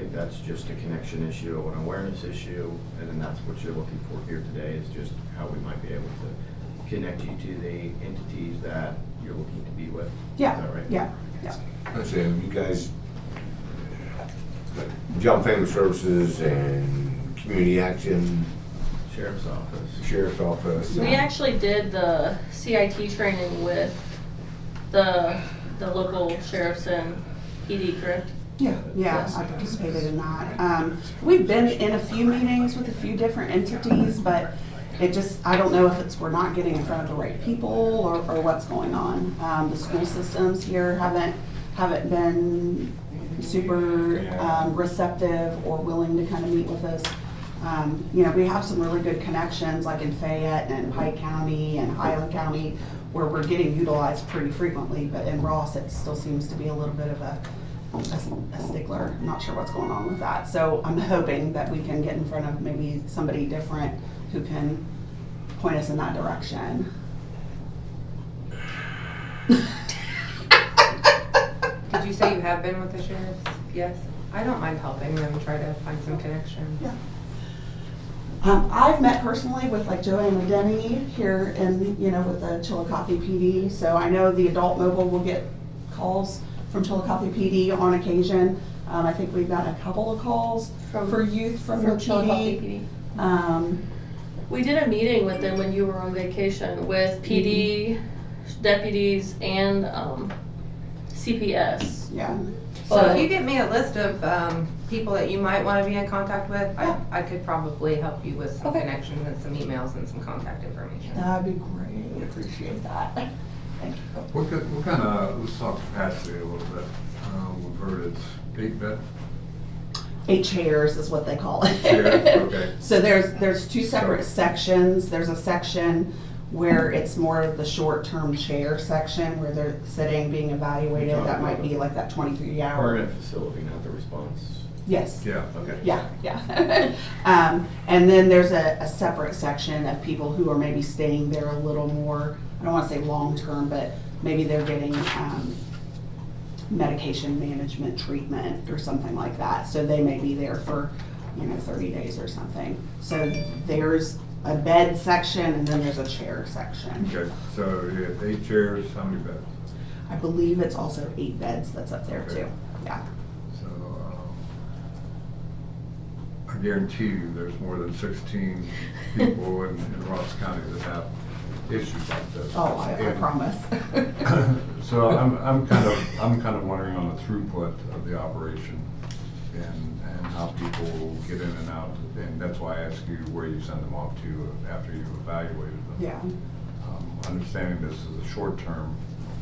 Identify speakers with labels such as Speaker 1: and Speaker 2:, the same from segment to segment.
Speaker 1: think that's just a connection issue, an awareness issue, and then that's what you're looking for here today, is just how we might be able to connect you to the entities that you're looking to be with?
Speaker 2: Yeah,
Speaker 1: Is that right?
Speaker 2: yeah, yeah.
Speaker 3: I'm saying, you guys, Job and Family Services and Community Action,
Speaker 1: Sheriff's Office.
Speaker 3: Sheriff's Office.
Speaker 4: We actually did the CIT training with the local sheriffs and PD, correct?
Speaker 2: Yeah,
Speaker 4: Yes.
Speaker 2: I participated in that. We've been in a few meetings with a few different entities, but it just, I don't know if it's we're not getting in front of the right people or what's going on. The school systems here haven't been super receptive or willing to kind of meet with us. You know, we have some really good connections like in Fayette and Pike County and Highland County where we're getting utilized pretty frequently, but in Ross it still seems to be a little bit of a stickler. I'm not sure what's going on with that. So I'm hoping that we can get in front of maybe somebody different who can point us in that direction.
Speaker 5: Did you say you have been with the sheriffs? Yes. I don't mind helping them try to find some connections.
Speaker 2: Yeah. I've met personally with like Joanna Denny here in, you know, with the Chillicothe PD. So I know the adult mobile will get calls from Chillicothe PD on occasion. I think we've got a couple of calls for youth from the
Speaker 4: Chillicothe
Speaker 2: PD.
Speaker 4: We did a meeting with them when you were on vacation with PD, deputies, and CPS.
Speaker 2: Yeah.
Speaker 5: So if you get me a list of people that you might want to be in contact with, I could probably help you with some connections and some emails and some contact information.
Speaker 2: That'd be great. Appreciate that. Thank you.
Speaker 6: What kind of, let's talk capacity a little bit. We've heard it's 8 bed.
Speaker 2: 8 chairs is what they call it.
Speaker 6: Chairs, okay.
Speaker 2: So there's 2 separate sections. There's a section where it's more of the short-term chair section where they're sitting, being evaluated. That might be like that 23-hour.
Speaker 1: Permanent facility, not the response.
Speaker 2: Yes.
Speaker 6: Yeah.
Speaker 1: Okay.
Speaker 2: Yeah. And then there's a separate section of people who are maybe staying there a little more, I don't want to say long-term, but maybe they're getting medication management treatment or something like that. So they may be there for, 30 days or something. So there's a bed section and then there's a chair section.
Speaker 6: Okay, so you have 8 chairs, how many beds?
Speaker 2: I believe it's also 8 beds that's up there too. Yeah.
Speaker 6: So I guarantee you there's more than 16 people in Ross County that have issues like this.
Speaker 2: Oh, I
Speaker 6: And
Speaker 2: promise.
Speaker 6: So I'm kind of wondering on the throughput of the operation and how people get in and out, and that's why I ask you where you send them off to after you've evaluated them.
Speaker 2: Yeah.
Speaker 6: Understanding this is a short-term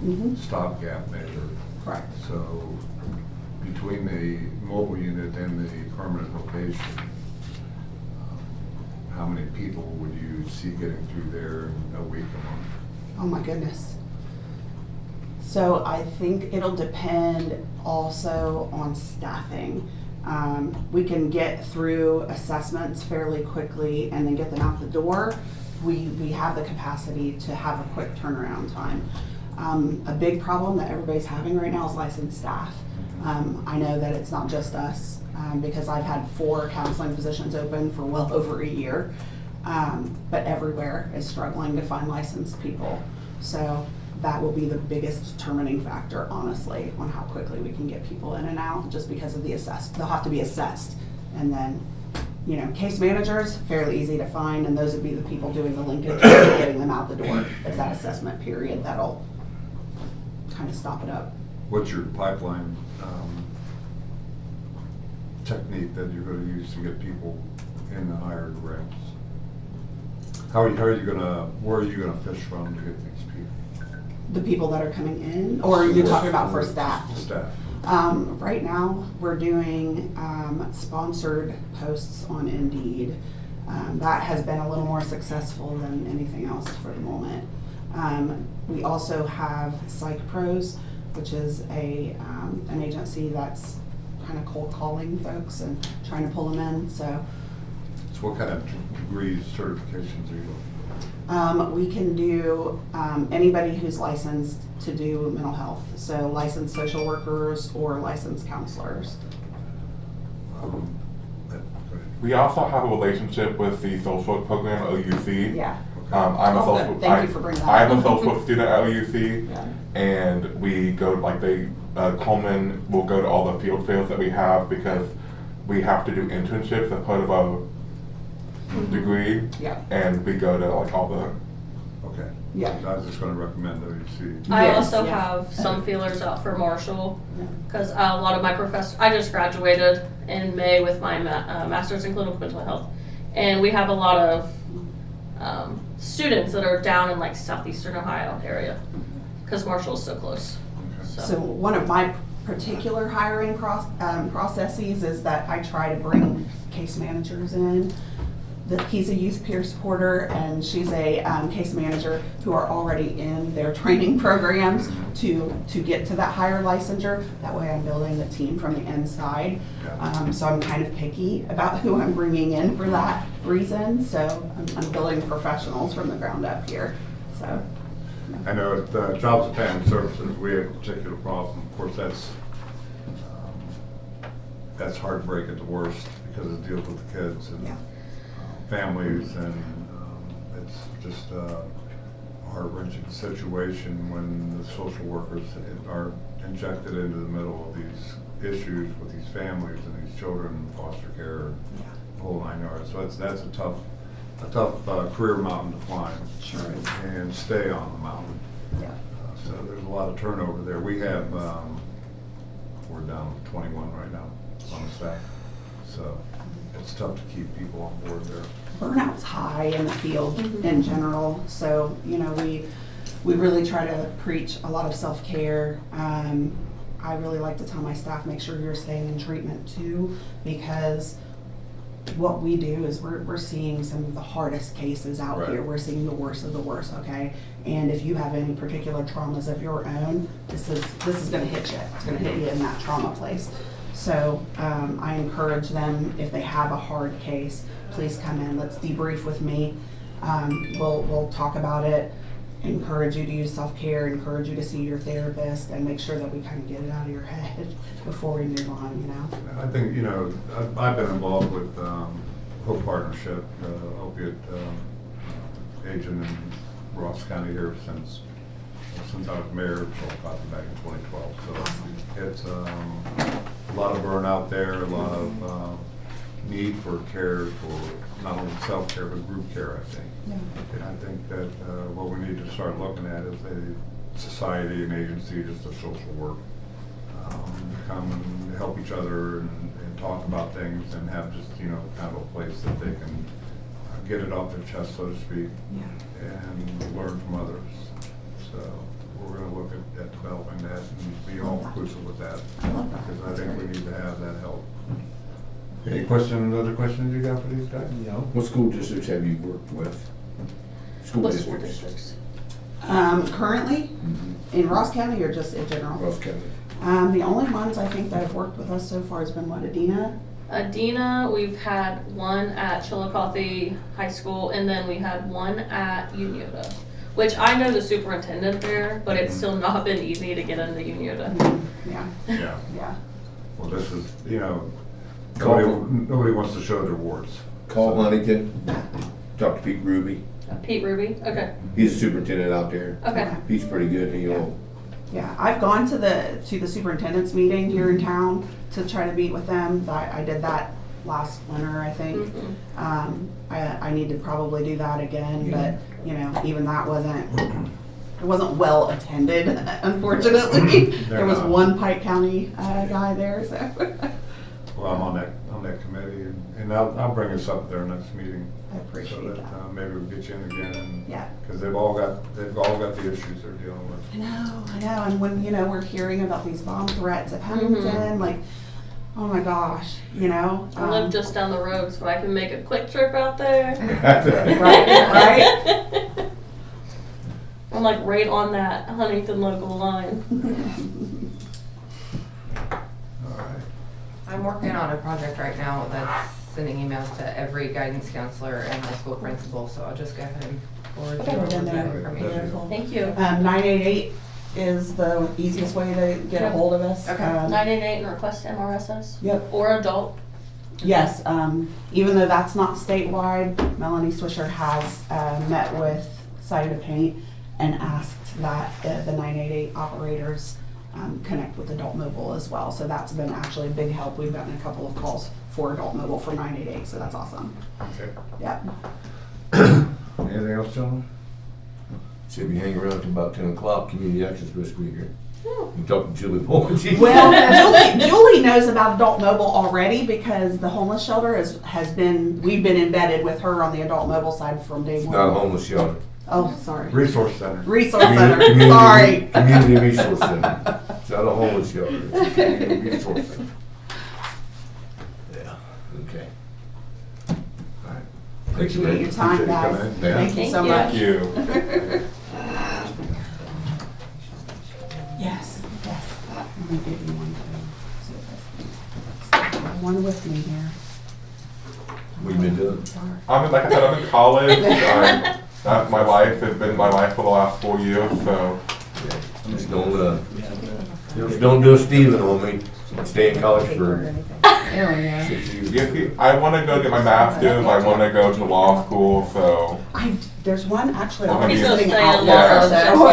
Speaker 2: Mm-hmm.
Speaker 6: stopgap measure.
Speaker 2: Correct.
Speaker 6: So between the mobile unit and the permanent location, how many people would you see getting through there in a week, a month?
Speaker 2: Oh my goodness. So I think it'll depend also on staffing. We can get through assessments fairly quickly and then get them out the door. We have the capacity to have a quick turnaround time. A big problem that everybody's having right now is licensed staff. I know that it's not just us because I've had 4 counseling positions open for well over a year, but everywhere is struggling to find licensed people. So that will be the biggest determining factor, honestly, on how quickly we can get people in and out, just because of the they'll have to be assessed. And then, case managers, fairly easy to find, and those would be the people doing the linkage and getting them out the door. It's that assessment period that'll kind of stop it up.
Speaker 6: What's your pipeline technique that you're going to use to get people in the higher ranks? Where are you going to fish from to get these people?
Speaker 2: The people that are coming in, or you're talking about for staff?
Speaker 6: Staff.
Speaker 2: Right now, we're doing sponsored posts on Indeed. That has been a little more successful than anything else for the moment. We also have Psych Pros, which is an agency that's kind of cold calling folks and trying to pull them in. So
Speaker 6: what kind of degrees, certifications are you looking for?
Speaker 2: we can do anybody who's licensed to do mental health. So licensed social workers or licensed counselors.
Speaker 7: We also have a relationship with the social work program, OUC.
Speaker 2: Yeah.
Speaker 7: I'm a
Speaker 2: Oh,
Speaker 7: social.
Speaker 2: good. Thank you for bringing that
Speaker 7: I'm
Speaker 2: up.
Speaker 7: a social work student at OUC,
Speaker 2: Yeah.
Speaker 7: and we go like Coleman will go to all the field fails that we have because we have to do internships as part of our degree,
Speaker 2: Yeah.
Speaker 7: and we go to like all the.
Speaker 6: Okay.
Speaker 2: Yeah.
Speaker 6: I was just gonna recommend WC.
Speaker 4: I
Speaker 2: Yes,
Speaker 4: also
Speaker 2: yes.
Speaker 4: have some feelers out for Marshall,
Speaker 2: Yeah.
Speaker 4: because a lot of my professors, I just graduated in May with my master's in clinical mental health, and we have a lot of students that are down in like southeastern Ohio area, because Marshall is so close.
Speaker 2: So one of my particular hiring processes is that I try to bring case managers in. He's a youth peer supporter and she's a case manager who are already in their training programs to get to that higher licensure. That way I'm building the team from the inside. So I'm kind of picky about who I'm bringing in for that reason. So I'm building professionals from the ground up here. So.
Speaker 6: I know at Jobs and Family Services, we have a particular problem. Of course, that's heartbreak at the worst because it deals with the kids and
Speaker 2: Yeah.
Speaker 6: families, and it's just a heart-wrenching situation when the social workers are injected into the middle of these issues with these families and these children in foster care, the whole 9 yards. So that's a tough career mountain to climb.
Speaker 2: Sure.
Speaker 6: And stay on the mountain.
Speaker 2: Yeah.
Speaker 6: So there's a lot of turnover there. We have, we're down to 21 right now on the staff. So it's tough to keep people on board there.
Speaker 2: Burnout's high in the field in general, so we really try to preach a lot of self-care. I really like to tell my staff, make sure you're staying in treatment too, because what we do is we're seeing some of the hardest cases out
Speaker 6: Right.
Speaker 2: here. We're seeing the worst of the worst, okay? And if you have any particular traumas of your own, this is gonna hit you. It's gonna hit you in that trauma place. So I encourage them, if they have a hard case, please come in. Let's debrief with me. We'll talk about it. Encourage you to use self-care. Encourage you to see your therapist, and make sure that we kind of get it out of your head before we move on. You know.
Speaker 6: I think, I've been involved with Hope Partnership, opiate agent in Ross County here since I was mayor, back in 2012. So it's a lot of burnout there, a lot of need for care, for not only self-care but group care, I think.
Speaker 2: Yeah.
Speaker 6: And I think that what we need to start looking at is a society, an agency, just a social work. Come and help each other and talk about things and have just, kind of a place that they can get it off their chest, so to speak,
Speaker 2: Yeah.
Speaker 6: and learn from others. So we're going to look at developing that and be all inclusive with that,
Speaker 2: I love that.
Speaker 6: because I think we need to have that help. Any other questions you got for these guys?
Speaker 3: No. What school districts have you worked with?
Speaker 4: What school districts?
Speaker 2: Currently, in Ross County or just in general?
Speaker 3: Ross County.
Speaker 2: The only ones I think that have worked with us so far has been what, Adina?
Speaker 4: Adina, we've had one at Chillicothe High School, and then we had one at Unioda, which I know the superintendent there, but it's still not been easy to get into Unioda.
Speaker 2: Yeah,
Speaker 6: Yeah.
Speaker 2: yeah.
Speaker 6: Well, this is,
Speaker 3: Call-
Speaker 6: nobody wants to show their warts.
Speaker 3: Call Huntington, talk to Pete Ruby.
Speaker 4: Pete Ruby? Okay,
Speaker 3: He's the superintendent out there.
Speaker 4: okay.
Speaker 3: He's pretty good. He'll.
Speaker 2: Yeah, I've gone to the superintendent's meeting here in town to try to meet with them. I did that last winter, I think. I need to probably do that again, but even that wasn't well attended, unfortunately. There was one Pike County guy there, so.
Speaker 6: Well, I'm on that committee, and I'll bring us up there next meeting.
Speaker 2: I appreciate
Speaker 6: So that
Speaker 2: that.
Speaker 6: maybe we'll get you in again.
Speaker 2: Yeah.
Speaker 6: Because they've all got the issues they're dealing with.
Speaker 2: I know, and when, we're hearing about these bomb threats at Huntington, like, oh my gosh,
Speaker 4: I live just down the road, so I can make a quick trip out there.
Speaker 2: right?
Speaker 4: I'm like right on that Huntington local line.
Speaker 6: All right.
Speaker 5: I'm working on a project right now that's sending emails to every guidance counselor and high school principal, so I'll just go ahead and forward you all of that information.
Speaker 4: Thank you.
Speaker 2: 988 is the easiest way to get a hold of us.
Speaker 5: Okay.
Speaker 4: 988 and request MRSS?
Speaker 2: Yep.
Speaker 4: Or adult?
Speaker 2: Yes, even though that's not statewide, Melanie Swisher has met with Cider Paint and asked that the 988 operators connect with Adult Mobile as well. So that's been actually a big help. We've gotten a couple of calls for Adult Mobile from 988, so that's awesome.
Speaker 6: Okay.
Speaker 2: Yeah.
Speaker 6: Anything else, gentlemen?
Speaker 3: Should be hanging around till about 10 o'clock, community action supposed to be here. I'm talking to Julie Bowen.
Speaker 2: Well, Julie knows about Adult Mobile already because the homeless shelter we've been embedded with her on the Adult Mobile side from day
Speaker 3: It's
Speaker 2: one.
Speaker 3: not a homeless shelter.
Speaker 2: Oh, sorry.
Speaker 6: Resource Center.
Speaker 2: Resource Center,
Speaker 3: Community-
Speaker 2: sorry.
Speaker 3: Community Resource Center. It's not a homeless shelter, it's a community resource center. Yeah, okay. All right.
Speaker 2: Appreciate your time,
Speaker 6: Appreciate you
Speaker 2: guys.
Speaker 6: coming in. Yeah.
Speaker 2: Thank you so
Speaker 4: Thank
Speaker 2: much.
Speaker 7: you.
Speaker 2: Yes, yes. Let me give you one too. One with me here.
Speaker 3: What you been doing?
Speaker 7: Like I said, I'm in college. That's my life, has been my life for the last 4 years, so.
Speaker 3: Just don't do a Steven on me. Stay in college for
Speaker 2: There we go.
Speaker 3: 6 years.
Speaker 7: Yeah, see, I want to go get my master's, I want to go to law school, so,
Speaker 2: There's one actually
Speaker 7: Well,
Speaker 2: already
Speaker 7: he's
Speaker 4: gonna
Speaker 2: sitting
Speaker 4: stay
Speaker 2: out
Speaker 4: in
Speaker 2: there.
Speaker 4: law,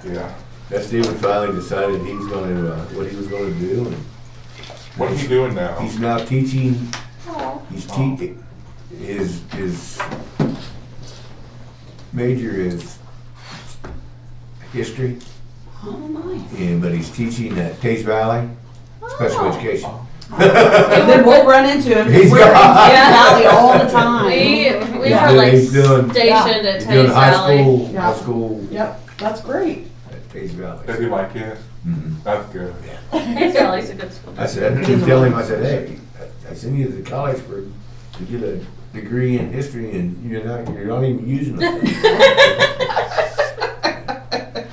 Speaker 2: So.
Speaker 7: yeah.
Speaker 3: That Steven finally decided he's gonna, what he was gonna do, and
Speaker 7: What is he doing now?
Speaker 3: he's now teaching, he's teaching, his major is history,
Speaker 2: Oh, nice.
Speaker 3: but he's teaching at Taze Valley, special education.
Speaker 2: And then we'll run into him.
Speaker 3: He's
Speaker 2: We're in
Speaker 3: got-
Speaker 2: Taft Valley all the time.
Speaker 4: We
Speaker 3: He's
Speaker 4: were
Speaker 3: doing-
Speaker 4: like
Speaker 3: he's doing-
Speaker 4: stationed at
Speaker 3: He's doing
Speaker 4: Taze
Speaker 3: high
Speaker 4: Valley.
Speaker 3: school,
Speaker 2: Yeah.
Speaker 3: high school
Speaker 2: Yep, that's great.
Speaker 3: at Taze Valley.
Speaker 7: Does he like it?
Speaker 3: Mhm.
Speaker 7: That's good.
Speaker 4: Taze Valley's a good school.
Speaker 3: I said, I keep telling him, I said, hey, I sent you to college to get a degree in history and you're not even using it.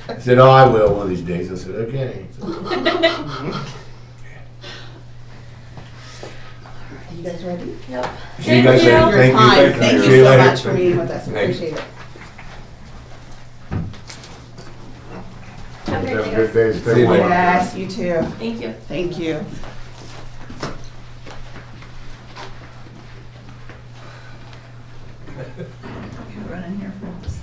Speaker 3: I said, oh, I will one of these days. I said, okay. So,
Speaker 2: You guys ready?
Speaker 4: Yep.
Speaker 3: see you guys later.
Speaker 2: Your
Speaker 3: Thank you.
Speaker 2: time. Thank
Speaker 3: See
Speaker 2: you
Speaker 3: you
Speaker 2: so
Speaker 3: later.
Speaker 2: much for meeting with us.
Speaker 3: Thanks.
Speaker 2: Appreciate it.
Speaker 4: Have a
Speaker 6: Have a
Speaker 4: great
Speaker 6: good
Speaker 4: day.
Speaker 6: day. Stay
Speaker 3: See you
Speaker 6: warm.
Speaker 3: later.
Speaker 2: Yes, you too.
Speaker 4: Thank you.
Speaker 2: Thank you. Run in here for this.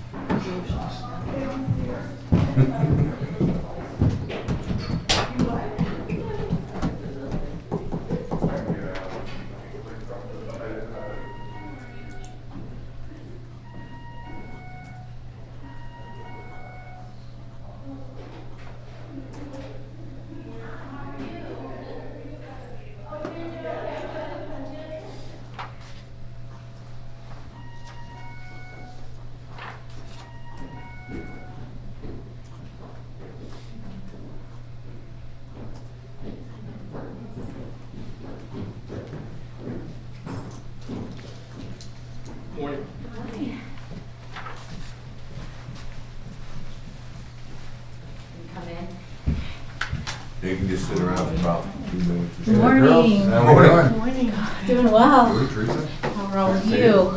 Speaker 5: Come in.
Speaker 3: You can just sit around for about 2 minutes. or so.
Speaker 8: Good morning.
Speaker 6: How we doing?
Speaker 8: Morning. Doing well.
Speaker 6: Good, Teresa?
Speaker 8: How are all of you?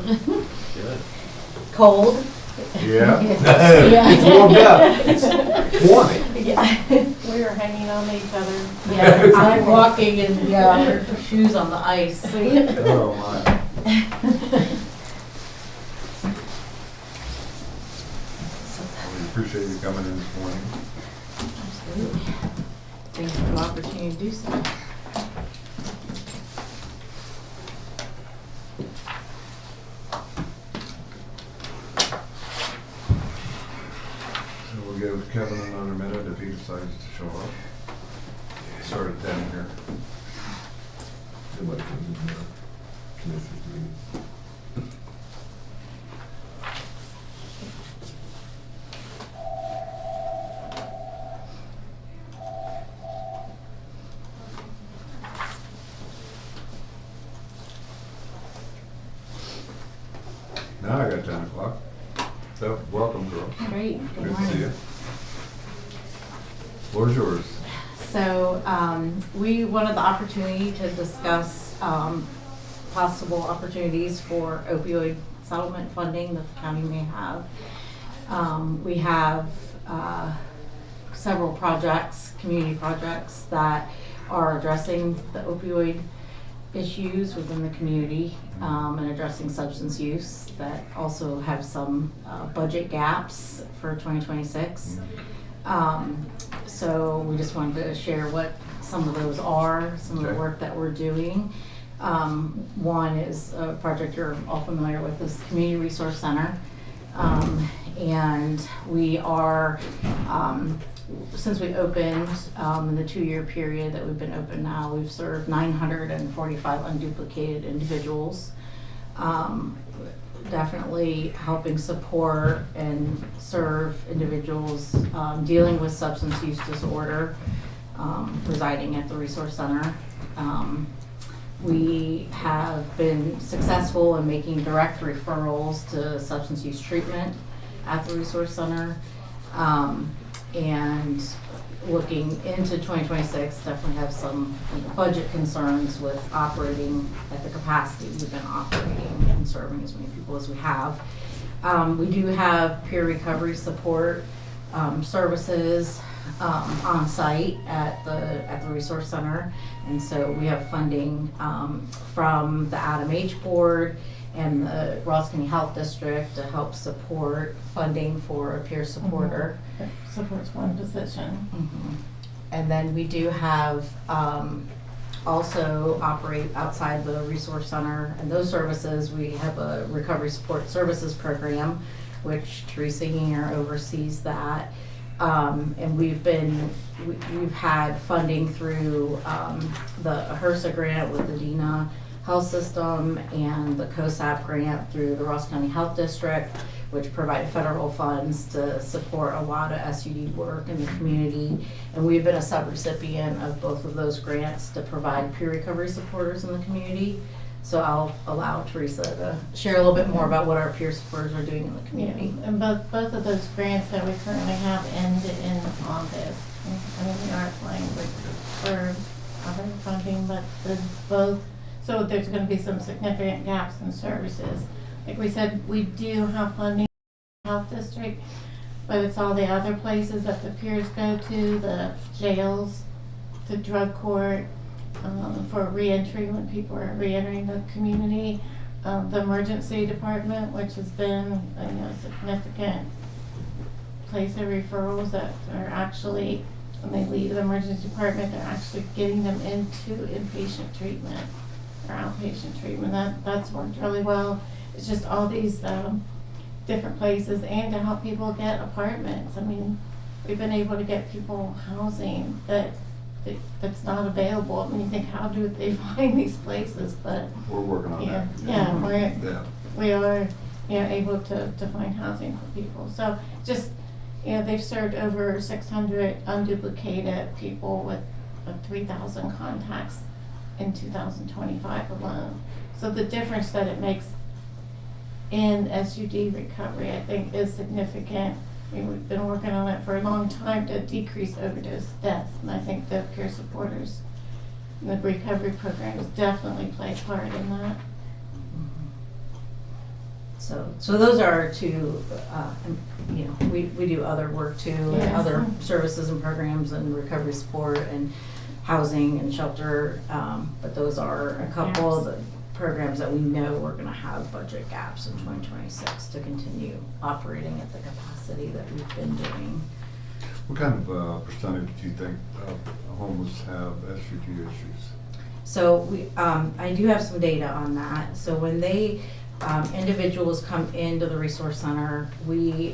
Speaker 8: Cold?
Speaker 6: Yeah.
Speaker 3: It's warmed up. It's warm.
Speaker 8: Yeah. We were hanging on each other. Yeah, I'm walking and, yeah, her shoes on the ice.
Speaker 6: Oh, my. We appreciate you coming in this morning.
Speaker 8: Absolutely. Thank you for the opportunity to do so.
Speaker 6: So we'll give Kevin another minute if he decides to show up. Start at 10 here.
Speaker 3: Nobody comes in here. Commissioners meeting.
Speaker 6: Now I got 10 o'clock. So, welcome, girls.
Speaker 8: Great.
Speaker 6: Good to see you. Floor's yours.
Speaker 8: So, we wanted the opportunity to discuss, possible opportunities for opioid settlement funding that the county may have. We have, several projects, community projects that are addressing the opioid, issues within the community and addressing substance use that also have some budget gaps for 2026. So we just wanted to share what some of those are, some of the
Speaker 6: Okay.
Speaker 8: work that we're doing. One is a project you're all familiar with, is Community Resource Center. And we are, since we opened, in the 2-year period that we've been open now, we've served 945 unduplicated individuals. Definitely helping support and serve individuals dealing with substance use disorder, residing at the Resource Center. We have been successful in making direct referrals to substance use treatment at the Resource Center. And looking into 2026, definitely have some budget concerns with operating at the capacity we've been operating and serving as many people as we have. We do have peer recovery support services on site at the Resource Center, and so we have funding from the Adam H. Board and the Ross County Health District to help support funding for a peer supporter. That supports one position. And then we do have also operate outside the Resource Center and those services. We have a recovery support services program, which Teresa Yinger oversees that. And we've had funding through the HRSA grant with the DINA Health System and the COSAP grant through the Ross County Health District, which provide federal funds to support a lot of SUD work in the community. And we've been a subrecipient of both of those grants to provide peer recovery supporters in the community. So I'll allow Teresa to share a little bit more about what our peer supporters are doing in the community. And both of those grants that we currently have end in August. I mean, we are applying for other funding, but both, so there's gonna be some significant gaps in services. Like we said, we do have funding in the health district, but it's all the other places that the peers go to, the jails, the drug court, for reentry when people are reentering the community, the emergency department, which has been a significant place of referrals that are actually, when they leave the emergency department, they're actually getting them into inpatient treatment or outpatient treatment. That's worked really well. It's just all these different places, and to help people get apartments. I mean, we've been able to get people housing that's not available. I mean, you think, how do they find these places? But
Speaker 6: We're working on that.
Speaker 8: yeah, we are able to find housing for people. So just, they've served over 600 unduplicated people with 3,000 contacts in 2025 alone. So the difference that it makes in SUD recovery, I think, is significant. I mean, we've been working on it for a long time to decrease overdose deaths, and I think the peer supporters and the recovery programs definitely play a part in that.
Speaker 2: So those are our two, we do other work too, and
Speaker 8: Yes.
Speaker 2: other services and programs and recovery support and housing and shelter. But those are a couple of the programs that we know we're gonna have budget gaps in 2026 to continue operating at the capacity that we've been doing.
Speaker 6: What kind of percentage do you think of homeless have SUD issues?
Speaker 2: So I do have some data on that. So when individuals come into the Resource Center, we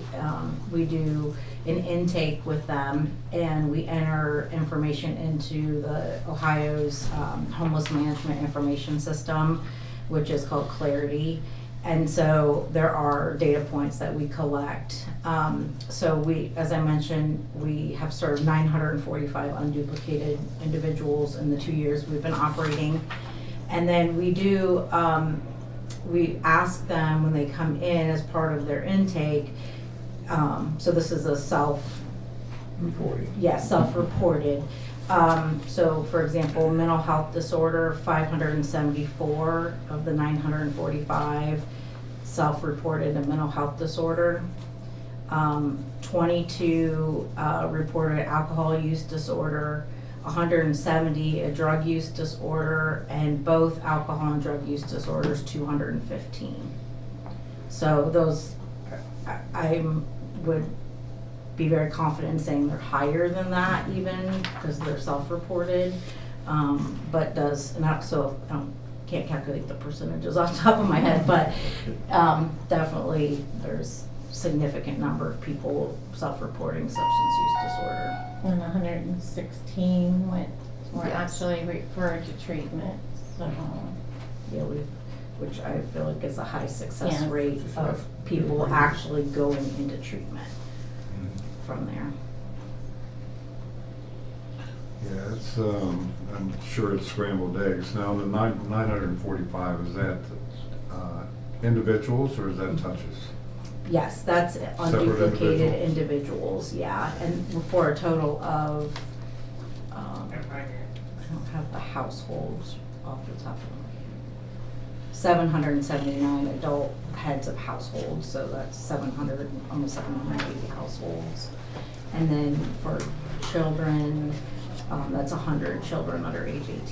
Speaker 2: do an intake with them, and we enter information into the Ohio's homeless management information system, which is called Clarity. And so there are data points that we collect. So as I mentioned, we have served 945 unduplicated individuals in the 2 years we've been operating. And then we do, we ask them when they come in as part of their intake, so this is a self-reported. So for example, mental health disorder, 574 of the 945 self-reported a mental health disorder. 22 reported alcohol use disorder,
Speaker 8: 170 a drug use disorder, and both alcohol and drug use disorders 215. So those, I would be very confident in saying they're higher than that even because they're self-reported, but does, and so I can't calculate the percentages off the top of my head, but definitely there's significant number of people self-reporting substance use disorder.
Speaker 9: And 116 were
Speaker 8: Yes.
Speaker 9: actually referred to treatment, so.
Speaker 8: Yeah, which I feel like is a high success
Speaker 9: Yeah.
Speaker 8: rate of people actually going into treatment from there.
Speaker 6: Yeah, it's, I'm sure it's scrambled eggs. Now, the 945, is that individuals or is that touches?
Speaker 8: Yes, that's unduplicated individuals, yeah, and for a total of, I don't have the households off the top of my head. 779 adult heads of households, so that's 700, almost 780 households. And then for children, that's 100 children under age 18.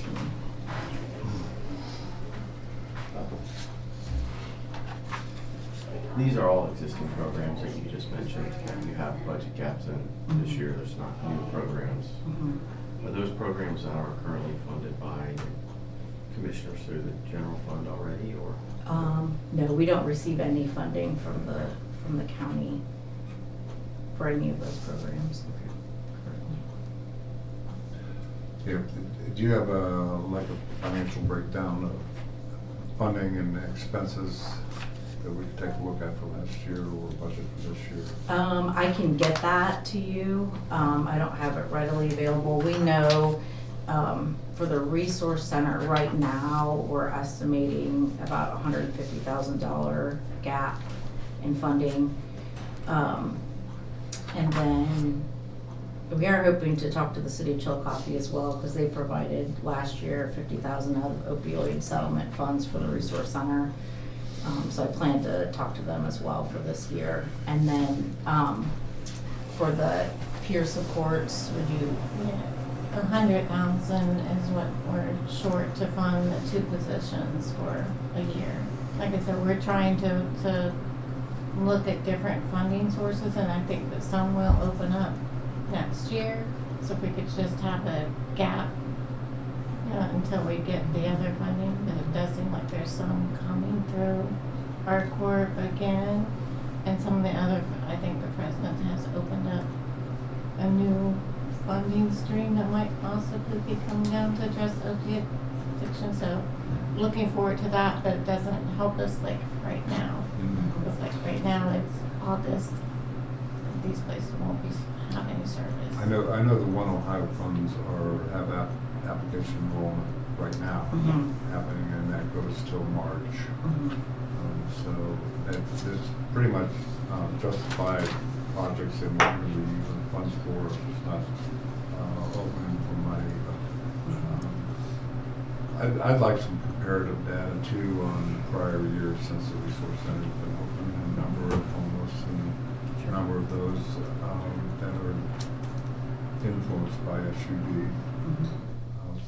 Speaker 1: These are all existing programs that you just mentioned, and you have budget gaps in this year, there's not new programs.
Speaker 8: Mhm.
Speaker 1: Are those programs that are currently funded by commissioners through the general fund already, or?
Speaker 8: No, we don't receive any funding from the county for any of those programs.
Speaker 6: Yeah, do you have like a financial breakdown of funding and expenses that we could take a look at for last year or budget for this year?
Speaker 8: I can get that to you. I don't have it readily available. We know for the resource center right now, we're estimating about $150,000 gap in funding. And then we are hoping to talk to the city of Chillicothe as well, because they provided last year $50,000 out of opioid settlement funds for the resource center. So I plan to talk to them as well for this year. And then for the peer supports, would you?
Speaker 9: Yeah, 100,000 is what we're short to fund the 2 positions for a year. Like I said, we're trying to look at different funding sources, and I think that some will open up next year. So if we could just have a gap until we get the other funding, but it does seem like there's some coming through our corp again, and some of the other, I think the president has opened up a new funding stream that might possibly be coming down to address opiate addiction. So looking forward to that, but it doesn't help us like right now. It's like right now it's August, these places won't be have any service.
Speaker 6: I know the One Ohio funds have application enrollment right now happening, and that goes till March. So it's pretty much justified projects that we're really using funds for. It's not opening for money. But I'd like some comparative data too on prior years since the resource center has been open, and a number of homeless and a number of those that are influenced by SUD.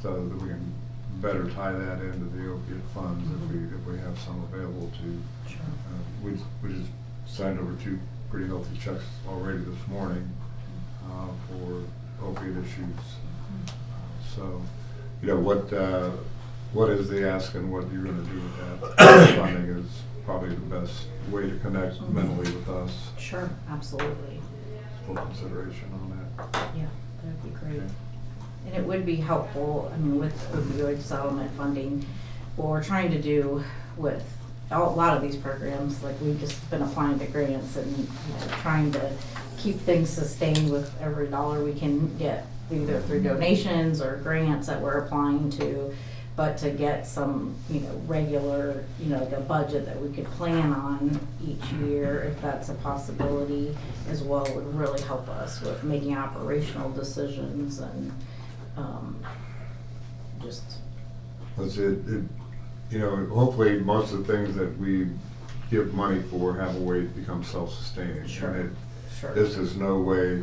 Speaker 6: So that we can better tie that into the opiate funds if we have some available to. We just signed over 2 pretty healthy checks already this morning for opiate issues. So, what is the ask and what you're going to do with that funding is probably the best way to connect mentally with us.
Speaker 8: Sure, absolutely.
Speaker 6: Full consideration on that.
Speaker 8: Yeah, that'd be great. And it would be helpful, I mean, with opioid settlement funding, what we're trying to do with a lot of these programs, like we've just been applying to grants and trying to keep things sustained with every dollar we can get, either through donations or grants that we're applying to, but to get some, regular, like a budget that we could plan on each year, if that's a possibility as well, would really help us with making operational decisions and just.
Speaker 6: That's it. Hopefully most of the things that we give money for have a way to become self-sustaining.
Speaker 8: Sure.
Speaker 6: And
Speaker 8: Sure.
Speaker 6: this is no way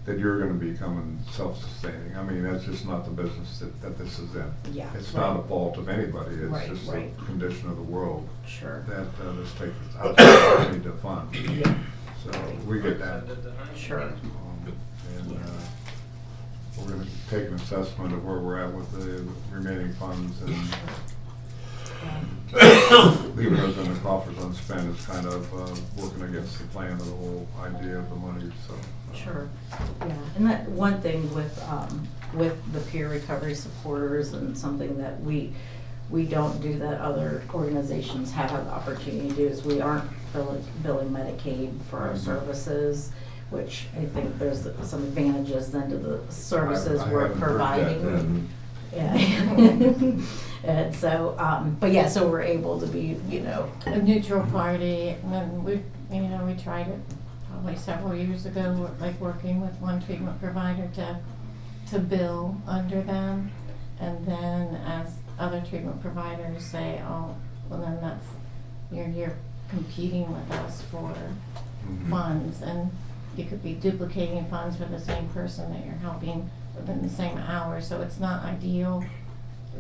Speaker 6: that you're gonna be becoming self-sustaining. I mean, that's just not the business that this is in.
Speaker 2: Yeah,
Speaker 6: It's not a
Speaker 2: right.
Speaker 6: fault of anybody,
Speaker 2: Right,
Speaker 6: it's just
Speaker 2: right.
Speaker 6: the condition of the world
Speaker 2: Sure.
Speaker 6: that this takes outside money to fund.
Speaker 2: Yeah,
Speaker 6: So we get that.
Speaker 2: sure.
Speaker 6: And we're gonna take an assessment of where we're at with the remaining funds, and leaving those in the coffers unspent is kind of working against the plan of the whole idea of the money, so.
Speaker 8: Sure, yeah, and that one thing with the peer recovery supporters, and something that we don't do that other organizations have had the opportunity to do, is we aren't billing Medicaid for our services, which I think there's some advantages then to the services
Speaker 6: I
Speaker 8: we're
Speaker 6: haven't heard that,
Speaker 8: providing. Yeah. And so, but yeah, so we're able to be,
Speaker 9: A neutral party, and we tried it probably several years ago, like working with one treatment provider to bill under them. And then as other treatment providers say, oh, well then that's, you're competing with us for funds, and you could be duplicating funds for the same person that you're helping within the same hour, so it's not ideal.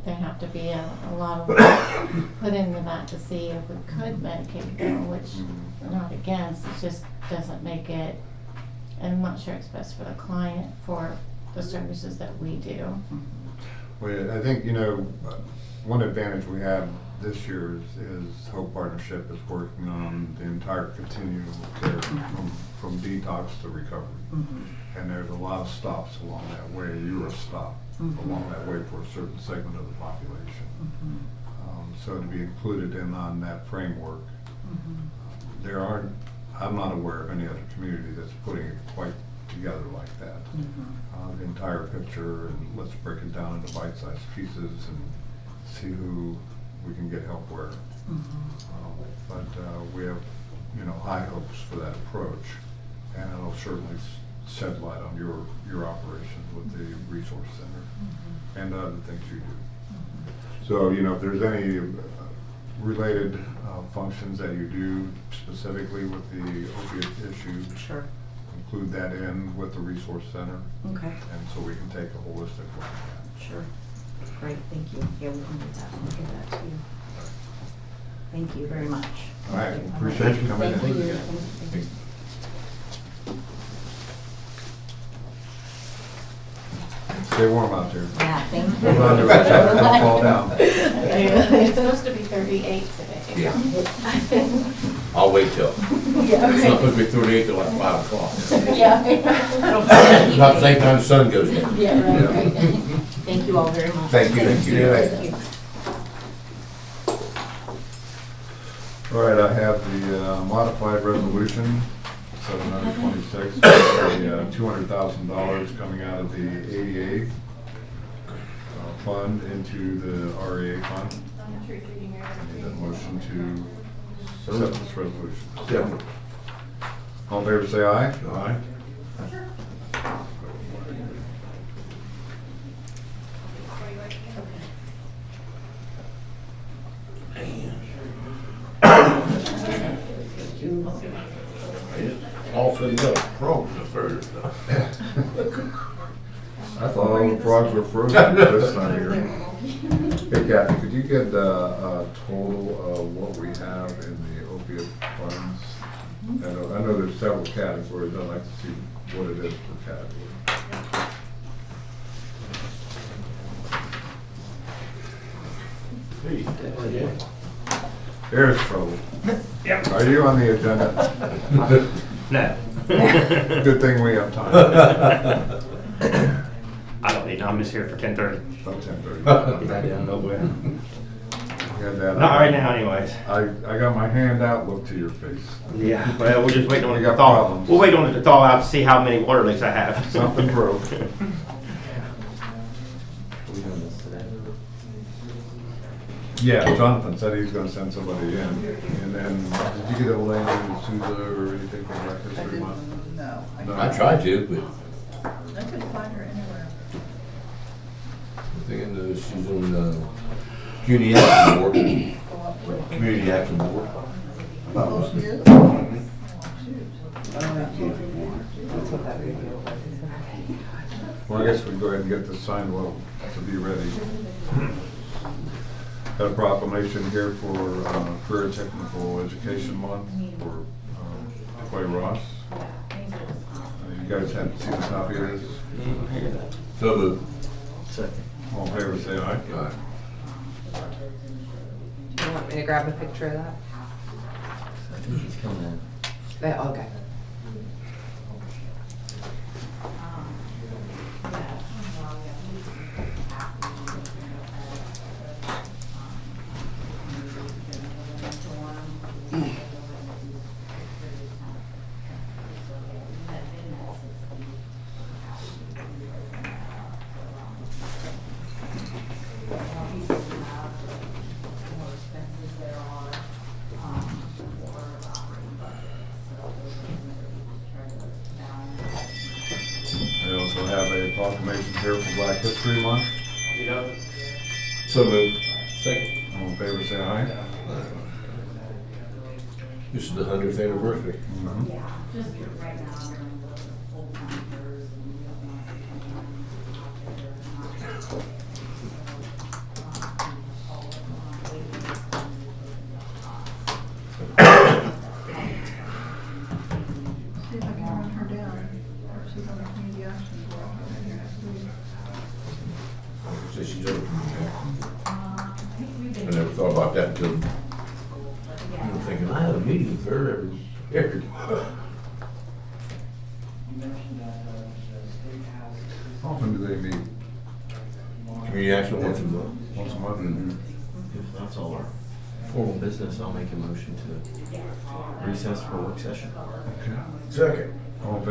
Speaker 9: There have to be a lot of work put into that to see if we could Medicaid bill, which we're not against, it just doesn't make it, and I'm not sure it's best for the client for the services that we do.
Speaker 6: Well, I think, one advantage we have this year is Hope Partnership is working on the entire continuum of care from detox to recovery. And there's a lot of stops along that way. You're a stop along that way for a certain segment of the population. So to be included in on that framework, I'm not aware of any other community that's putting it quite together like that. The entire picture, and let's break it down into bite-sized pieces and see who we can get help where. But we have, high hopes for that approach, and it'll certainly shed light on your operations with the resource center and other things you do. So, if there's any related functions that you do specifically with the opiate issue,
Speaker 8: Sure.
Speaker 6: include that in with the resource center,
Speaker 8: Okay,
Speaker 6: and so we can take a holistic look at that.
Speaker 8: sure. Great, thank you. Yeah, we can do that. We'll give that to you. Thank you very much.
Speaker 6: All right,
Speaker 8: Thank you.
Speaker 6: appreciate you coming in.
Speaker 8: Thank you.
Speaker 6: Thank you. Stay warm out there.
Speaker 8: Yeah, thank you.
Speaker 6: Hold on to it, don't fall down.
Speaker 9: It's supposed to be 38 today.
Speaker 3: Yeah. I'll wait till. It's not supposed to be 38 till like 5 o'clock.
Speaker 9: Yeah.
Speaker 3: It's not the same time the sun goes down.
Speaker 9: Yeah, right.
Speaker 8: Thank you all very much.
Speaker 3: Thank you. Thank you.
Speaker 8: Thank you.
Speaker 6: All right, I have the modified resolution, 726, the $200,000 coming out of the ADA fund into the REA fund. I need a motion to accept this resolution.
Speaker 3: Definitely.
Speaker 6: All in favor, say aye.
Speaker 3: Aye. All said and done. Frogs are further stuff.
Speaker 6: I thought all the frogs were frozen this time of year. Hey Kathy, could you get a total of what we have in the opiate funds? I know there's several categories. I'd like to see what it is per category. There's trouble. Are you on the agenda?
Speaker 10: No.
Speaker 6: Good thing we have time.
Speaker 10: I don't need, I'm just here for 10:30.
Speaker 6: About 10:30.
Speaker 10: Get that done, no way.
Speaker 6: Get that
Speaker 10: Not
Speaker 6: out.
Speaker 10: right now anyways.
Speaker 6: I got my hand out, look to your face.
Speaker 10: Yeah, well, we're just waiting on
Speaker 6: We
Speaker 10: it
Speaker 6: got
Speaker 10: to thaw.
Speaker 6: problems.
Speaker 10: We'll wait on it to thaw out to see how many water leaks I have.
Speaker 6: Something broke. Yeah, Jonathan said he was gonna send somebody in, and then, did you get a Elaine or Souza or anything from Rec History Month?
Speaker 11: No,
Speaker 6: No.
Speaker 3: I tried to, but
Speaker 11: I couldn't find her anywhere.
Speaker 3: I'm thinking she's on the Community Action Board. Community Action Board.
Speaker 11: Oh, she is?
Speaker 6: Well, I guess we go ahead and get this signed, well, to be ready. Got a proclamation here for Career Technical Education Month for Clay Ross. You guys had seen a copy of this?
Speaker 3: So the,
Speaker 6: All in favor, say aye.
Speaker 5: Do you want me to grab a picture of that?
Speaker 1: I think he's coming in.
Speaker 5: Yeah, okay.
Speaker 6: We also have a proclamation here for Black History Month.
Speaker 3: so moved. Second.
Speaker 6: All in favor, say aye.
Speaker 3: This is the 100th anniversary.
Speaker 11: See if I can run her down. She's on the community action board.
Speaker 3: So she's over. I never thought about that until, I'm thinking, I have a meeting with her every.
Speaker 6: How often do they meet?
Speaker 3: Community action once a month.
Speaker 6: Once a month?
Speaker 1: If that's all our formal business, I'll make a motion to recess for work session.
Speaker 6: Okay.
Speaker 3: Second.
Speaker 6: All in favor?